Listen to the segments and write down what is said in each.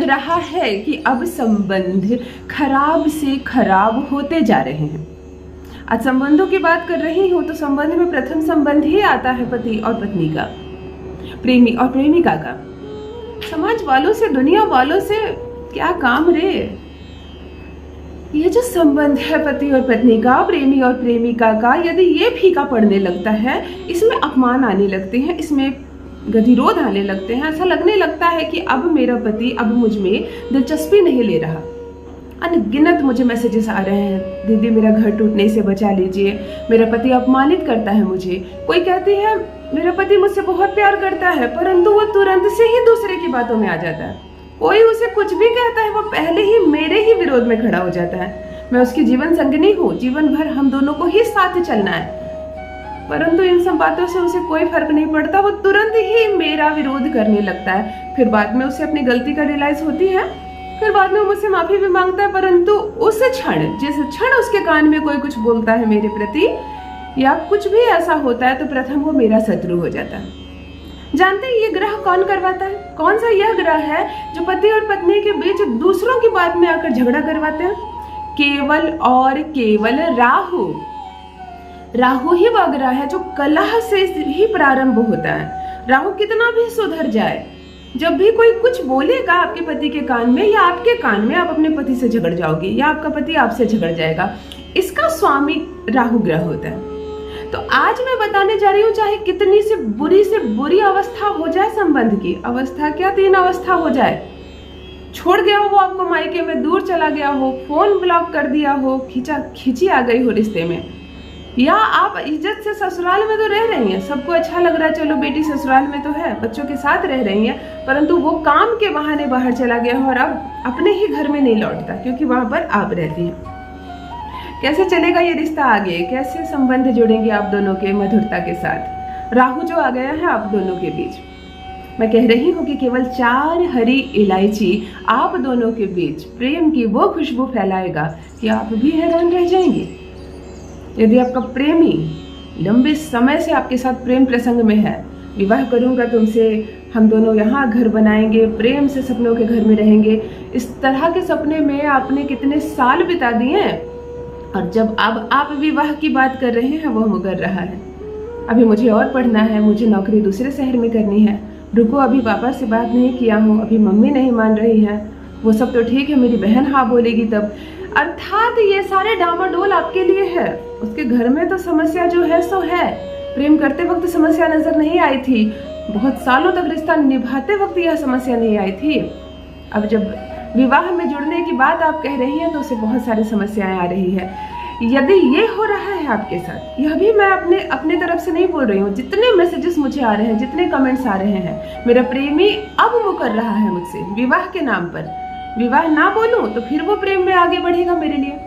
रहा है कि अब संबंध खराब से खराब होते जा रहे हैं। आज संबंधों की बात कर रही हूँ तो संबंध में प्रथम संबंध ही आता है पति और पत्नी का, प्रेमी और प्रेमिका का। समाज वालों से, दुनिया वालों से क्या काम रे। ये जो संबंध है पति और पत्नी का, प्रेमी और प्रेमिका का, यदि ये फीका पड़ने लगता है, इसमें अपमान आने लगते हैं, इसमें गतिरोध आने लगते हैं, ऐसा लगने लगता है कि अब मेरा पति अब मुझ में दिलचस्पी नहीं ले रहा। अनगिनत मुझे मैसेजेस आ रहे हैं, दीदी मेरा घर टूटने से बचा लीजिए, मेरा पति अपमानित करता है मुझे। कोई कहती है मेरा पति मुझसे बहुत प्यार करता है, परंतु वो तुरंत से ही दूसरे की बातों में आ जाता है। कोई उसे कुछ भी कहता है, वो पहले ही मेरे ही विरोध में खड़ा हो जाता है। मैं उसकी जीवन संगिनी हूँ, जीवन भर हम दोनों को ही साथ चलना है, परंतु इन सब बातों से उसे कोई फर्क नहीं पड़ता। वो तुरंत ही मेरा विरोध करने लगता है। फिर बाद में उसे अपनी गलती का रियलाइज होती है, फिर बाद में मुझसे माफी भी मांगता है, परंतु उस क्षण, जिस क्षण उसके कान में कोई कुछ बोलता है मेरे प्रति या कुछ भी ऐसा होता है, तो प्रथम वो मेरा शत्रु हो जाता है। जानते हैं ये ग्रह कौन करवाता है? कौन सा यह ग्रह है जो पति और पत्नी के बीच दूसरों की बात में आकर झगड़ा करवाते हैं? केवल और केवल राहु। राहु ही वह ग्रह है जो कलह से ही प्रारंभ होता है। राहु कितना भी सुधर जाए, जब भी कोई कुछ बोलेगा आपके पति के कान में या आपके कान में, आप अपने पति से झगड़ जाओगे या आपका पति आपसे झगड़ जाएगा। इसका स्वामी राहु ग्रह होता है। तो आज मैं बताने जा रही हूँ, चाहे कितनी से बुरी अवस्था हो जाए संबंध की, अवस्था क्या 3 अवस्था हो जाए, छोड़ गया हो वो आपको मायके में, दूर चला गया हो, फोन ब्लॉक कर दिया हो, खींची आ गई हो रिश्ते में, या आप इज्जत से ससुराल में तो रह रही हैं, सबको अच्छा लग रहा है, चलो बेटी ससुराल में तो है, बच्चों के साथ रह रही हैं, परंतु वो काम के बहाने बाहर चला गया हो और अब अपने ही घर में नहीं लौटता क्योंकि वहां पर आप रहती हैं। कैसे चलेगा ये रिश्ता आगे? कैसे संबंध जुड़ेंगे आप दोनों के मधुरता के साथ? राहु जो आ गया है आप दोनों के बीच, मैं कह रही हूँ कि केवल 4 हरी इलायची आप दोनों के बीच प्रेम की वो खुशबू फैलाएगा कि आप भी हैरान रह जाएंगे। यदि आपका प्रेमी लंबे समय से आपके साथ प्रेम प्रसंग में है, विवाह करूंगा तुमसे, हम दोनों यहाँ घर बनाएंगे, प्रेम से सपनों के घर में रहेंगे, इस तरह के सपने में आपने कितने साल बिता दिए हैं, और जब अब आप विवाह की बात कर रहे हैं वो मुकर रहा है, अभी मुझे और पढ़ना है, मुझे नौकरी दूसरे शहर में करनी है, रुको अभी पापा से बात नहीं किया हूँ, अभी मम्मी नहीं मान रही है, वो सब तो ठीक है, मेरी बहन हाँ बोलेगी तब। अर्थात ये सारे डामाडोल आपके लिए है। उसके घर में तो समस्या जो है सो है, प्रेम करते वक्त समस्या नजर नहीं आई थी, बहुत सालों तक रिश्ता निभाते वक्त यह समस्या नहीं आई थी। अब जब विवाह में जुड़ने की बात आप कह रही हैं तो उसे बहुत सारी समस्याएं आ रही है। यदि ये हो रहा है आपके साथ, यह भी मैं अपने तरफ से नहीं बोल रही हूँ, जितने मैसेजेस मुझे आ रहे हैं, जितने कमेंट्स आ रहे हैं, मेरा प्रेमी अब मुकर रहा है मुझसे विवाह के नाम पर। विवाह ना बोलूं तो फिर वो प्रेम में आगे बढ़ेगा मेरे लिए,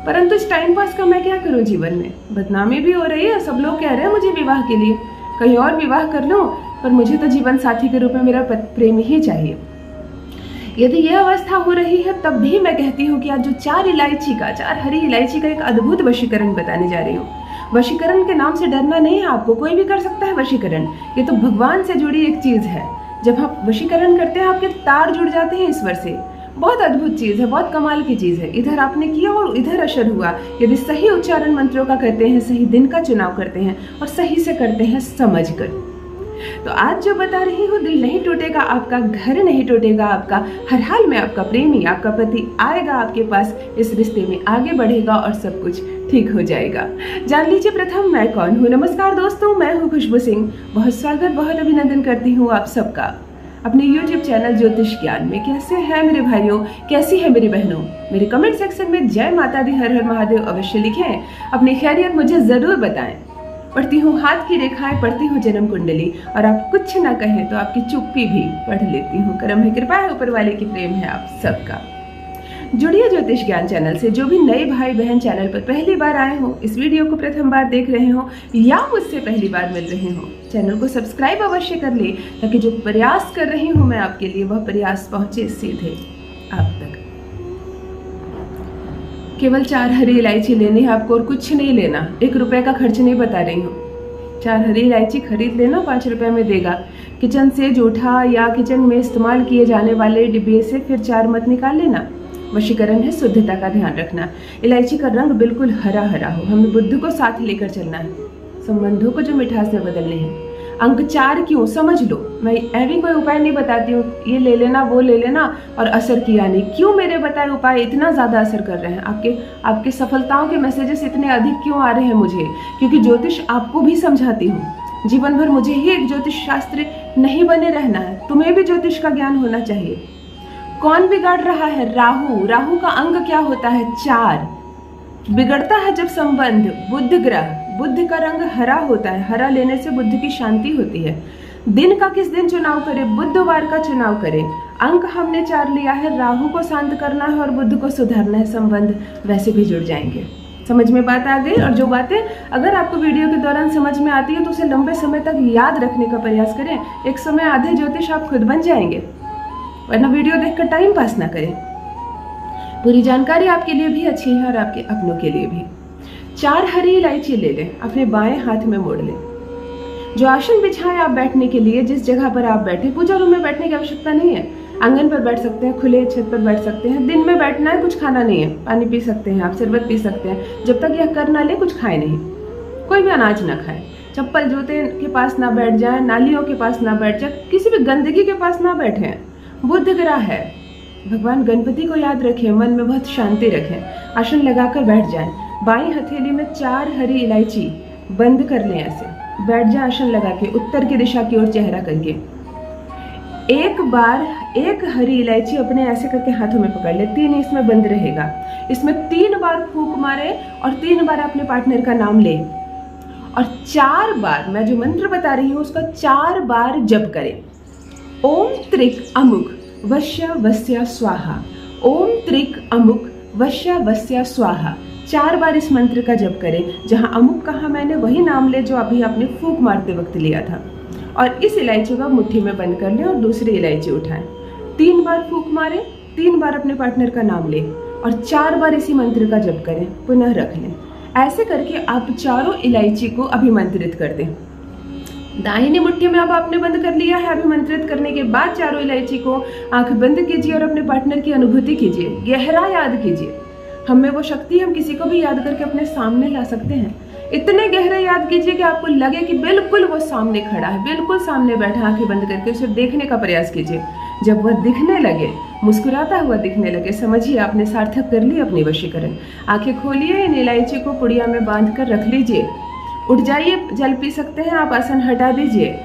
परंतु इस टाइम पास का मैं क्या करूं? जीवन में बदनामी भी हो रही है, सब लोग कह रहे हैं मुझे विवाह के लिए, कहीं और विवाह कर लूं, पर मुझे तो जीवन साथी के रूप में मेरा प्रेम ही चाहिए। यदि यह अवस्था हो रही है तब भी मैं कहती हूँ कि आज जो 4 हरी इलायची का एक अद्भुत वशीकरण बताने जा रही हूँ। वशीकरण के नाम से डरना नहीं है आपको, कोई भी कर सकता है वशीकरण, ये तो भगवान से जुड़ी एक चीज है। जब आप वशीकरण करते हैं आपके तार जुड़ जाते हैं ईश्वर से, बहुत अद्भुत चीज है, बहुत कमाल की चीज है। इधर आपने किया और इधर असर हुआ। यदि सही उच्चारण मंत्रों का करते हैं, सही दिन का चुनाव करते हैं और सही से करते हैं समझ कर, तो आज जो बता रही हूँ, दिल नहीं टूटेगा आपका, घर नहीं टूटेगा आपका, हर हाल में आपका प्रेमी, आपका पति आएगा आपके पास, इस रिश्ते में आगे बढ़ेगा और सब कुछ ठीक हो जाएगा। जान लीजिए प्रथम मैं कौन हूँ। नमस्कार दोस्तों, मैं हूँ खुशबू सिंह। बहुत स्वागत, बहुत अभिनंदन करती हूँ आप सबका अपने YouTube चैनल ज्योतिष ज्ञान में। कैसे हैं मेरे भाइयों, कैसी है मेरी बहनों? मेरे कमेंट सेक्शन में जय माता दी, हर हर महादेव अवश्य लिखें, अपनी खैरियत मुझे जरूर बताएं। पढ़ती हूँ हाथ की रेखाएं, पढ़ती हूँ जन्म कुंडली, और आप कुछ ना कहें तो आपकी चुप्पी भी पढ़ लेती हूँ। करम है, कृपा है, ऊपर वाले की प्रेम है आप सबका। जुड़िए ज्योतिष ज्ञान चैनल से। जो भी नए भाई बहन चैनल पर पहली बार आए हो, इस वीडियो को प्रथम बार देख रहे हो या मुझसे पहली बार मिल रहे हो, चैनल को सब्सक्राइब अवश्य कर ले, ताकि जो प्रयास कर रही हूँ मैं आपके लिए, वह प्रयास पहुंचे सीधे आप तक। केवल 4 हरी इलायची लेनी है आपको और कुछ नहीं लेना, 1 रुपए का खर्च नहीं बता रही हूँ। 4 हरी इलायची खरीद लेना, 5 रुपए में देगा। किचन से जूठा या किचन में इस्तेमाल किए जाने वाले डिब्बे से फिर 4 मत निकाल लेना। वशीकरण है शुद्धता का ध्यान रखना। इलायची का रंग बिल्कुल हरा हरा हो। हमें बुद्ध को साथ लेकर चलना है, संबंधों को जो मिठास में बदलने हैं। अंक 4 क्यों, समझ लो। मैं ऐसी कोई उपाय नहीं बताती हूँ, ये ले लेना वो ले लेना और असर किया नहीं। क्यों मेरे बताए उपाय इतना ज़्यादा असर कर रहे हैं? आपके सफलताओं के मैसेजेस इतने अधिक क्यों आ रहे हैं मुझे? क्योंकि ज्योतिष आपको भी समझाती हूँ। जीवन भर मुझे ही एक ज्योतिष शास्त्री नहीं बने रहना है, तुम्हें भी ज्योतिष का ज्ञान होना चाहिए। कौन बिगाड़ रहा है? राहु। राहु का अंक क्या होता है? 4। बिगड़ता है जब संबंध बुध ग्रह। बुध का रंग हरा होता है, हरा लेने से बुद्ध की शांति होती है। दिन का किस दिन चुनाव करें? बुधवार का चुनाव करें। अंक हमने 4 लिया है, राहु को शांत करना है और बुध को सुधारना है। संबंध वैसे भी जुड़ जाएंगे। समझ में बात आ गई? और जो बातें अगर आपको वीडियो के दौरान समझ में आती है तो उसे लंबे समय तक याद रखने का प्रयास करें। एक समय आधे ज्योतिष आप खुद बन जाएंगे, वरना वीडियो देखकर टाइम पास ना करें। पूरी जानकारी आपके लिए भी अच्छी है और आपके अपनों के लिए भी। 4 हरी इलायची ले लें, अपने बाएं हाथ में मोड़ लें। जो आसन बिछाएं आप बैठने के लिए, जिस जगह पर आप बैठे, पूजा रूम में बैठने की आवश्यकता नहीं है। आंगन पर बैठ सकते हैं, खुले छत पर बैठ सकते हैं। दिन में बैठना है, कुछ खाना नहीं है, पानी पी सकते हैं, आप शरबत पी सकते हैं। जब तक यह कर ना ले कुछ खाए नहीं, कोई भी अनाज ना खाए। चप्पल जूते के पास ना बैठ जाए, नालियों के पास ना बैठ जाए, किसी भी गंदगी के पास ना बैठे। बुध ग्रह है, भगवान गणपति को याद रखें, मन में बहुत शांति रखें। आसन लगाकर बैठ जाएं। बाईं हथेली में 4 हरी इलायची बंद कर लें, ऐसे बैठ जाए आसन लगा के, उत्तर की दिशा की ओर चेहरा करके। एक बार 1 हरी इलायची अपने ऐसे करके हाथों में पकड़ ले, 3 इसमें बंद रहेगा। इसमें 3 बार फूंक मारे और 3 बार अपने पार्टनर का नाम ले और 4 बार, मैं जो मंत्र बता रही हूँ उसका 4 बार जप करें। ओम त्रिक अमुक वश्य वस्य स्वाहा। ओम त्रिक अमुक वश्य वस्य स्वाहा। 4 बार इस मंत्र का जप करें। जहाँ अमुक कहा मैंने वही नाम ले जो अभी आपने फूंक मारते वक्त लिया था, और इस इलायची को मुट्ठी में बंद कर लें और दूसरी इलायची उठाएं। 3 बार फूंक मारें, 3 बार अपने पार्टनर का नाम लें और 4 बार इसी मंत्र का जप करें, पुनः रख लें। ऐसे करके आप चारों इलायची को अभिमंत्रित कर दें। दाहिनी मुट्ठी में अब आपने बंद कर लिया है। अभिमंत्रित करने के बाद चारों इलायची को आंख बंद कीजिए और अपने पार्टनर की अनुभूति कीजिए, गहरा याद कीजिए। हम में वो शक्ति है, हम किसी को भी याद करके अपने सामने ला सकते हैं। इतने गहरे याद कीजिए कि आपको लगे कि बिल्कुल वो सामने खड़ा है, बिल्कुल सामने बैठा। आंखें बंद करके उसे देखने का प्रयास कीजिए। जब वह दिखने लगे, मुस्कुराता हुआ दिखने लगे, समझिए आपने सार्थक कर ली अपनी वशीकरण। आंखें खोलिए, इन इलायची को पुड़िया में बांध कर रख लीजिए। उठ जाइए, जल पी सकते हैं आप, आसन हटा दीजिए।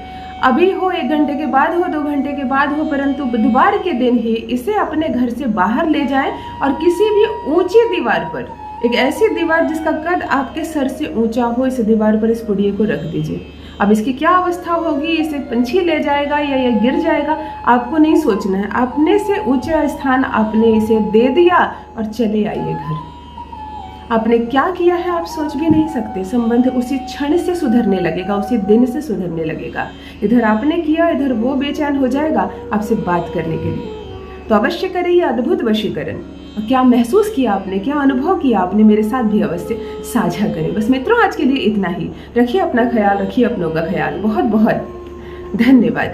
अभी हो, 1 घंटे के बाद हो, 2 घंटे के बाद हो, परंतु बुधवार के दिन ही इसे अपने घर से बाहर ले जाएं और किसी भी ऊंची दीवार पर, एक ऐसी दीवार जिसका कद आपके सर से ऊंचा हो, इस दीवार पर इस पुड़िये को रख दीजिए। अब इसकी क्या अवस्था होगी, इसे पंछी ले जाएगा या ये गिर जाएगा, आपको नहीं सोचना है। अपने से ऊंचा स्थान आपने इसे दे दिया और चले आइए घर। आपने क्या किया है आप सोच भी नहीं सकते। संबंध उसी क्षण से सुधरने लगेगा, उसी दिन से सुधरने लगेगा। इधर आपने किया, इधर वो बेचैन हो जाएगा आपसे बात करने के लिए। तो अवश्य करें ये अद्भुत वशीकरण। और क्या महसूस किया आपने, क्या अनुभव किया आपने, मेरे साथ भी अवश्य साझा करें। बस मित्रों, आज के लिए इतना ही। रखिए अपना ख्याल, रखिए अपनों का ख्याल। बहुत बहुत धन्यवाद।